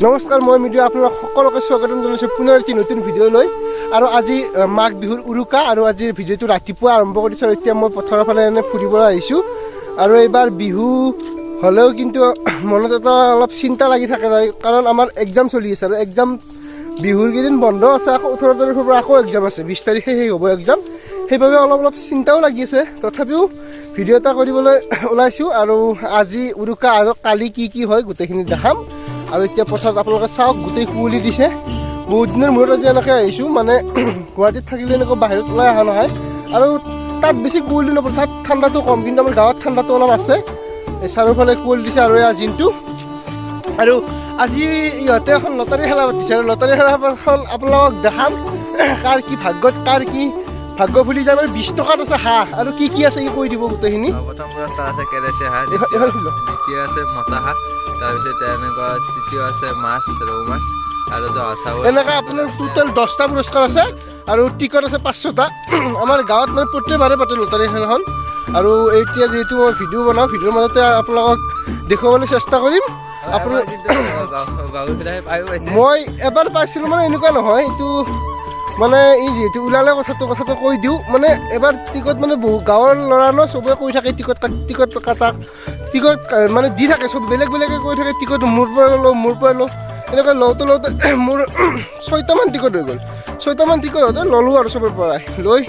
নমস্কাৰ, মই মিডিয়া আপোনালোক সকলোকে স্বাগতম জনাইছোঁ পুনৰ এটি নতুন ভিডিঅ'লৈ। আৰু আজি মাঘ বিহুৰ উৰুকা আৰু আজিৰ ভিডিঅ'টো ৰাতিপুৱা আৰম্ভ কৰিছোঁ। এতিয়া মই পথাৰৰ ফালে এনে ফুৰিবলৈ আহিছোঁ আৰু এইবাৰ বিহু হ'লেও কিন্তু মনত এটা অলপ চিন্তা লাগি থাকে, কাৰণ আমাৰ এক্সাম চলি আছে আৰু এক্সাম বিহুৰ কেইদিন বন্ধ আছে, আকৌ 18 তাৰিখৰ পৰা আকৌ এক্সাম আছে, 20 তাৰিখে শেষ হ'ব এক্সাম। সেইবাবে অলপ চিন্তাও লাগি আছে। তথাপিও ভিডিঅ' এটা কৰিবলৈ ওলাইছোঁ আৰু আজি উৰুকা আৰু কালি কি হয় গোটেইখিনি দেখাম। আৰু এতিয়া পথাৰত আপোনালোকে চাওক, গোটেই কুঁৱলী দিছে। বহুত দিনৰ মূৰত আজি এনেকৈ আহিছোঁ, মানে গুৱাহাটীত থাকিলে এনেকুৱা বাহিৰত ওলাই অহা নহয় আৰু তাত বেছি কুঁৱলী নপৰে, তাত ঠাণ্ডাটো কম, কিন্তু আমাৰ গাঁৱত ঠাণ্ডাটো অলপ আছে। এই চাৰিওফালে কুঁৱলী দিছে আৰু এয়া জিনটো। আৰু আজি ইহঁতে এখন লটাৰী খেলা পাতিছে আৰু লটাৰী খেলাখন আপোনালোকক দেখাম, কাৰ কি ভাগ্যত কাৰ কি ভাগ্য ফুলি যায়। 20 টকাত আছে হাঁহ আৰু কি আছে ই কৈ দিব গোটেইখিনি। প্ৰথম পুৰস্কাৰ আছে কেৰেচীয়া হাঁহ, দ্বিতীয় আছে মতা হাঁহ, তাৰপিছত এনেকুৱা তৃতীয় আছে মাছ, ৰৌ মাছ আৰু জহা চাউল। এনেকৈ আপোনাৰ টোটেল 10টা পুৰস্কাৰ আছে আৰু টিকট আছে 500টা। আমাৰ গাঁৱত মানে প্ৰত্যেকবাৰে পাতে লটাৰী খেলখন। আৰু এতিয়া যিহেতু মই ভিডিঅ' বনাওঁ, ভিডিঅ'ৰ মাজতে আপোনালোকক দেখুৱাবলৈ চেষ্টা কৰিম। মই এবাৰ পাইছিলোঁ, মানে এনেকুৱা নহয়, এইটো মানে এই যিহেতু ওলালে কথাটো কৈ দিওঁ, মানে এবাৰ টিকট মানে বহু গাঁৱৰ ল'ৰা ন, চবে কৈ থাকে টিকট কাটা টিকট মানে দি থাকে, চব বেলেগে কৈ থাকে টিকট মোৰ পৰা লওঁ এনেকৈ লওঁতে মোৰ 6টামান টিকট হৈ গ'ল। 6টামান টিকট হওঁতে ল'লোঁ আৰু চবৰ পৰাই লৈ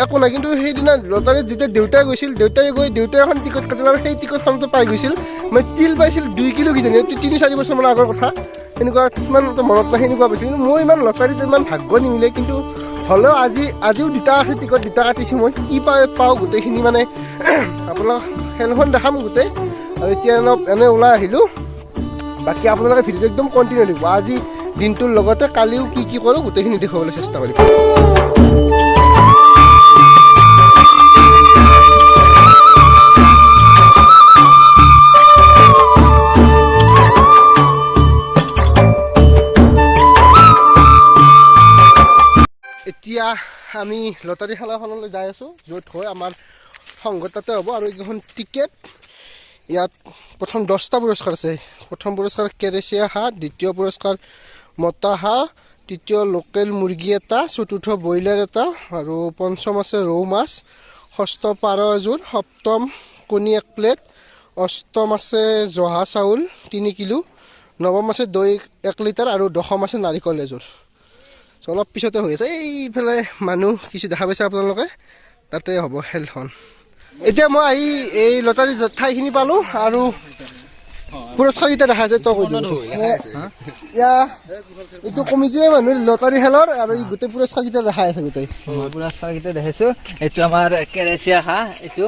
একো নাই। কিন্তু সেইদিনা লটাৰীত যেতিয়া দেউতাই গৈছিল, দেউতাই এখন টিকট কাটিল আৰু সেই টিকটখনতো পাই গৈছিল। মই তিল পাইছিল 2 কিলো কিজানি, 3-4 বছৰমান আগৰ কথা। এনেকুৱা কিছুমান মনত নাই, সেনেকুৱা পাইছিল। কিন্তু মই ইমান লটাৰীত ইমান ভাগ্য নিমিলে, কিন্তু হ'লেও আজিও 2টা আছে টিকট, 2টা কাটিছোঁ। মই কি পাওঁ গোটেইখিনি মানে আপোনাক খেলখন দেখাম গোটেই। আৰু এতিয়া এনে ওলাই আহিলোঁ। বাকী আপোনালোকে ভিডিঅ'টো একদম কণ্টিনিউ দিব। আজি দিনটোৰ লগতে কালিও কি কৰোঁ গোটেইখিনি দেখুৱাবলৈ চেষ্টা কৰিম। এতিয়া আমি লটাৰী খেলাখনলৈ যাই আছোঁ, য'ত হয় আমাৰ সংঘত তাতে হ'ব। আৰু এইকেইখন টিকেট, ইয়াত প্ৰথম 10টা পুৰস্কাৰ আছে। প্ৰথম পুৰস্কাৰ কেৰেচীয়া হাঁহ, দ্বিতীয় পুৰস্কাৰ মতা হাঁহ, তৃতীয় লোকেল মুৰ্গী এটা, চতুৰ্থ ব্ৰইলাৰ এটা আৰু পঞ্চম আছে ৰৌ মাছ, ষষ্ঠ পাৰ এযোৰ, সপ্তম কণী 1 প্লেট, অষ্টম আছে জহা চাউল 3 কিলো, নৱম আছে দৈ 1 লিটাৰ আৰু দশম আছে নাৰিকল এযোৰ। অলপ পিছতে হৈ আছে। এইফালে মানুহ কিছু দেখা পাইছে আপোনালোকে, তাতে হ'ব খেলখন। এতিয়া মই আহি এই লটাৰী ঠাইখিনি পালোঁ আৰু পুৰস্কাৰকেইটা দেখা যায়। তই কৈ দিবি, এইটো কমিটিৰে মানুহ লটাৰী খেলৰ আৰু এই গোটেই পুৰস্কাৰকেইটা দেখাই আছে। গোটেই পুৰস্কাৰকেইটা দেখাইছোঁ। এইটো আমাৰ কেৰেচীয়া হাঁহ, এইটো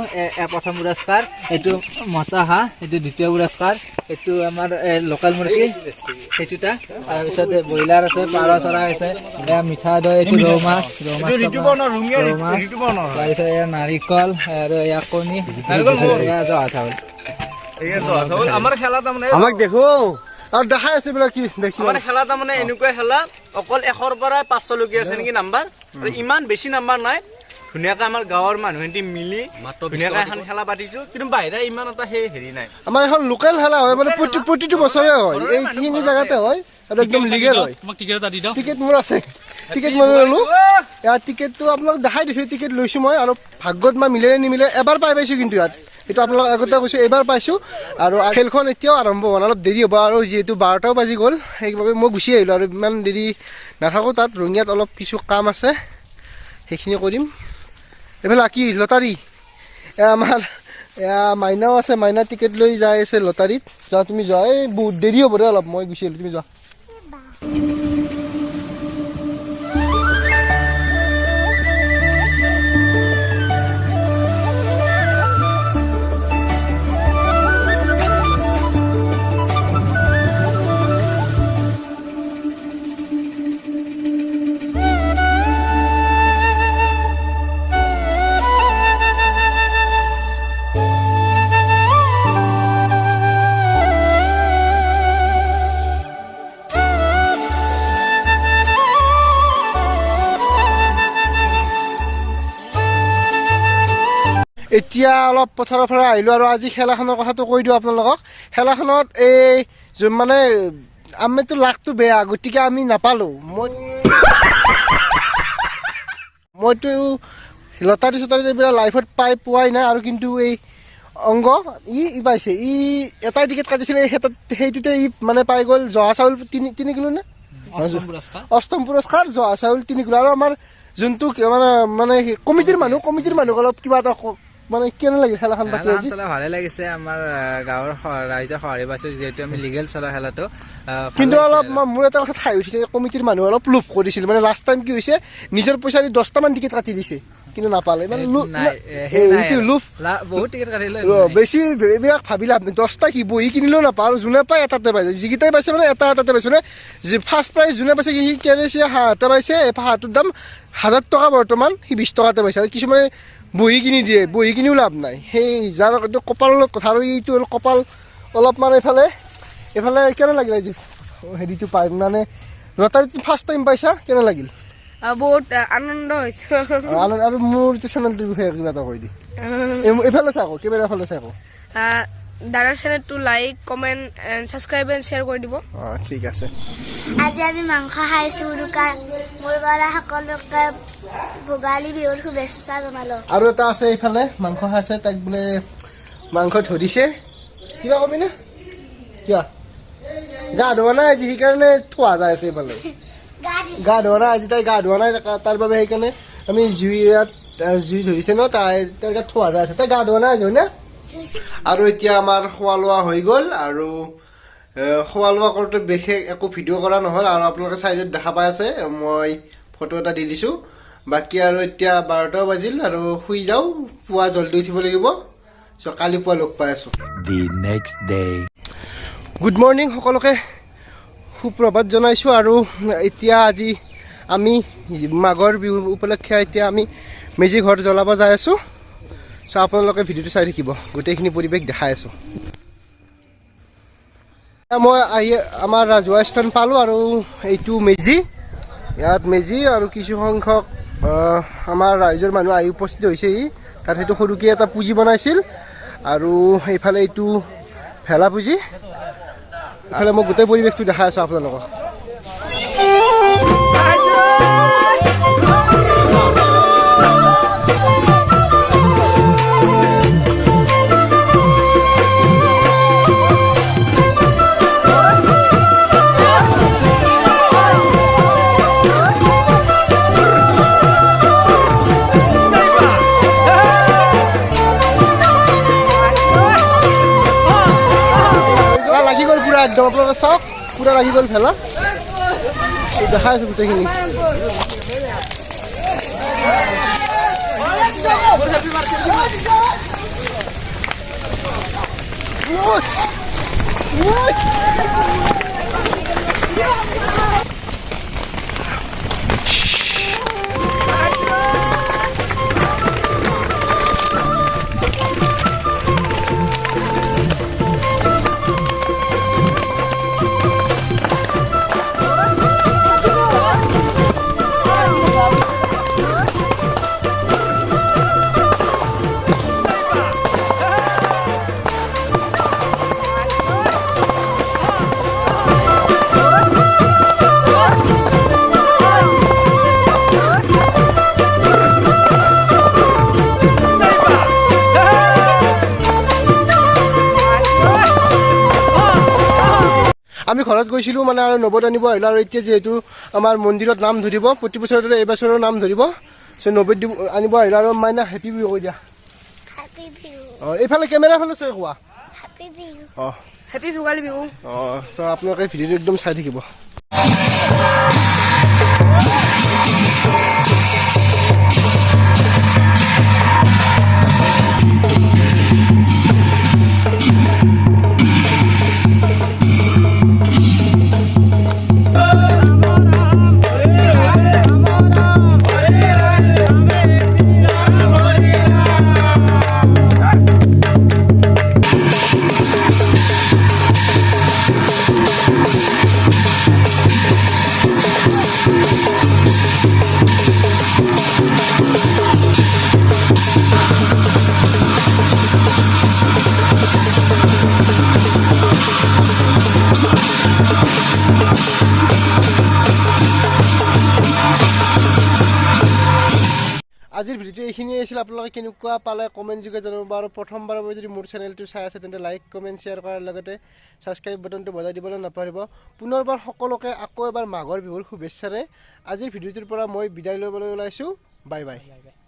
প্ৰথম পুৰস্কাৰ, এইটো মতা হাঁহ, এইটো দ্বিতীয় পুৰস্কাৰ, এইটো আমাৰ লোকেল মুৰ্গী সেইটোটা, তাৰপিছত ব্ৰইলাৰ আছে, পাৰ চৰাই আছে, এয়া মিঠা দৈ, এইটো ৰৌ মাছ, তাৰপিছত এয়া নাৰিকল আৰু এয়া কণী, এয়া জহা চাউল। আমাৰ খেলা তাৰমানে আমাক দেখো আৰু দেখাই আছে বিলাক কি দেখি। আমাৰ খেলা তাৰমানে এনেকুৱাই খেলা, অকল 100ৰ পৰা 500 লৈকে আছে নেকি নাম্বাৰ, আৰু ইমান বেছি নাম্বাৰ নাই। ধুনীয়াকৈ আমাৰ গাঁৱৰ মানুহখিনি মিলি ধুনীয়াকৈ এখন খেলা পাতিছোঁ, কিন্তু বাহিৰে ইমান এটা হেৰি নাই। আমাৰ এখন লোকেল খেলা হয়, মানে প্ৰতিটো বছৰে হয়, এইখিনি জেগাতে হয় আৰু একদম লিগেল হয়। টিকেট মোৰ আছে, টিকেট মই ল'লোঁ। ইয়াৰ টিকেটটো আপোনালোক দেখাই দিছোঁ, টিকেট লৈছোঁ মই। আৰু ভাগ্যত মই মিলে নিমিলে এবাৰ পাইছোঁ, কিন্তু ইয়াত এইটো আপোনালোক আগতে কৈছোঁ এইবাৰ পাইছোঁ। আৰু খেলখন এতিয়াও আৰম্ভ হোৱা অলপ দেৰি হ'ব, আৰু যিহেতু 12টাও বাজি গ'ল সেইবাবে মই গুচি আহিলোঁ। আৰু ইমান দেৰি নাথাকোঁ তাত, ৰঙিয়াত অলপ কিছু কাম আছে, সেইখিনি কৰিম। এইফালে কি লটাৰী, আমাৰ মাইনাও আছে, মাইনা টিকেট লৈ যাই আছে লটাৰীত। যোৱা তুমি যোৱা, এই বহুত দেৰি হ'ব দে অলপ, মই গুচি আহিলোঁ, তুমি যোৱা। এতিয়া অলপ পথাৰৰ পৰা আহিলোঁ আৰু আজি খেলাখনৰ কথাটো কৈ দিওঁ আপোনালোকক। খেলাখনত এই মানে আমিতো লাকটো বেয়া গতিকে আমি নাপালোঁ মইতো লটাৰী চটাৰী এইবিলাক লাইফত পোৱাই নাই আৰু কিন্তু এই অংগ ই পাইছে ই এটাই টিকেট কাটিছিলে সেইটোতে ই মানে পাই গ'ল জহা চাউল 3 কিলো নে অষ্টম পুৰস্কাৰ জহা চাউল 3 কিলো আৰু আমাৰ যোনটো মানে কমিটিৰ মানুহ অলপ কিবা এটা মানে কেনে লাগিল খেলাখন পাতি আজি ভালে লাগিছে আমাৰ গাঁৱৰ ৰাইজৰ সহায় পাইছো যিহেতু আমি লিগেল চলা খেলাটো কিন্তু অলপ মোৰ এটা কথা খাই উঠিছে কমিটিৰ মানুহ অলপ লোভ কৰিছিল মানে লাষ্ট টাইম কি হৈছে নিজৰ পইচা দি 10টামান টিকেট কাটি দিছে কিন্তু নাপালে মানে লোভ বহুত টিকেট কাটিলে বেছি এইবিলাক ভাবিলে আপুনি 10টা কি বহি কিনিলেও নাপায় আৰু যোনে পায় এটাতে পাইছে যিকেইটাই পাইছে মানে এটাতে পাইছে মানে ফাৰ্ষ্ট প্ৰাইজ যোনে পাইছে সি কেৰেচিয়া হাঁহ এটা পাইছে হাঁহটোৰ দাম 1000 টকা বৰ্তমান সি 20 টকাতে পাইছে আৰু কিছুমানে বহি কিনি দিয়ে বহি কিনিও লাভ নাই সেই যাৰ কপালৰ লগত কথা আৰু এইটো কপাল অলপমান এইফালে কেনে লাগিল আজি হেৰিটো পাই মানে লটাৰীত ফাৰ্ষ্ট টাইম পাইছা কেনে লাগিল বহুত আনন্দ হৈছে আৰু মোৰ চেনেলটোৰ বিষয়ে কিবা এটা কৈ দি এইফালে চাই আকৌ কেমেৰা ফালে চাই আকৌ দাদাৰ চেনেলটো like comment and subscribe and share কৰি দিব ঠিক আছে আজি আমি মাংস খাইছোঁ উৰুকাৰ মোৰ পৰা সকলোকে ভোগালী বিহুৰ শুভেচ্ছা জনালোঁ আৰু এটা আছে এইফালে মাংস খাইছে তাক বোলে মাংস ধৰিছে কিবা কবি নে কিয় গা ধোৱা নাই আজি সেইকাৰণে থোৱা যায় আছে এইফালে গা ধোৱা নাই আজি তাই গা ধোৱা নাই তাৰ বাবে সেইকাৰণে আমি জুই ধৰিছে ন তাই গাত থোৱা যায় আছে তাই গা ধোৱা নাই আজি হয়নে আৰু এতিয়া আমাৰ খোৱা লোৱা হৈ গ'ল আৰু খোৱা লোৱা কৰোঁতে বিশেষ একো ভিডিঅ' কৰা নহ'ল আৰু আপোনালোকে চাইডত দেখা পাই আছে মই ফটো এটা দি দিছোঁ বাকী আৰু এতিয়া 12টা বাজিল আৰু শুই যাওঁ পুৱা জল্দি উঠিব লাগিব চ' কালি পুৱা লগ পাই আছোঁ গুড মৰ্ণিং সকলোকে সুপ্ৰভাত জনাইছোঁ আৰু এতিয়া আজি আমি মাঘৰ বিহু উপলক্ষে এতিয়া আমি মেজি ঘৰ জ্বলাব যাই আছোঁ চ' আপোনালোকে ভিডিঅ'টো চাই থাকিব গোটেইখিনি পৰিৱেশ দেখাই আছোঁ মই আহি আমাৰ ৰাজহুৱা স্থান পালোঁ আৰু এইটো মেজি ইয়াত মেজি আৰু কিছু সংখ্যক আমাৰ ৰাইজৰ মানুহ আহি উপস্থিত হৈছেহি তাত সেইটো সৰুকৈ এটা পুঁজি বনাইছিল আৰু এইফালে এইটো ভেলা পুঁজি এইফালে মই গোটেই পৰিৱেশটো দেখাই আছোঁ আপোনালোকক একদম আপোনালোকে চাওক পুৰা লাগি গ'ল ভেলা দেখাই আছোঁ গোটেইখিনি আমি ঘৰত গৈছিলোঁ মানে আৰু নবদ আনিব আহিলোঁ আৰু এতিয়া যিহেতু আমাৰ মন্দিৰত নাম ধৰিব প্ৰতি বছৰৰ দৰে এইবছৰৰ নাম ধৰিব চ' নবদ আনিব আহিলোঁ আৰু মাইনা হেপী বিহু কৈ দিয়া এইফালে কেমেৰা ফালে চাই কোৱা হেপী ভোগালী বিহু ত' আপোনালোকে ভিডিঅ'টো একদম চাই থাকিব ভিডিঅ'টো এইখিনিয়ে আছিল আপোনালোকে কেনেকুৱা পালে কমেণ্ট যোগে জনাব আৰু প্ৰথমবাৰৰ বাবে যদি মোৰ চেনেলটো চাই আছে তেন্তে লাইক কমেণ্ট শ্বেয়াৰ কৰাৰ লগতে ছাবস্ক্ৰাইব বাটনটো বজাই দিবলৈ নাপাহৰিব পুনৰবাৰ সকলোকে আকৌ এবাৰ মাঘৰ বিহুৰ শুভেচ্ছাৰে আজিৰ ভিডিঅ'টোৰ পৰা মই বিদায় ল'বলৈ ওলাইছোঁ বাই বাই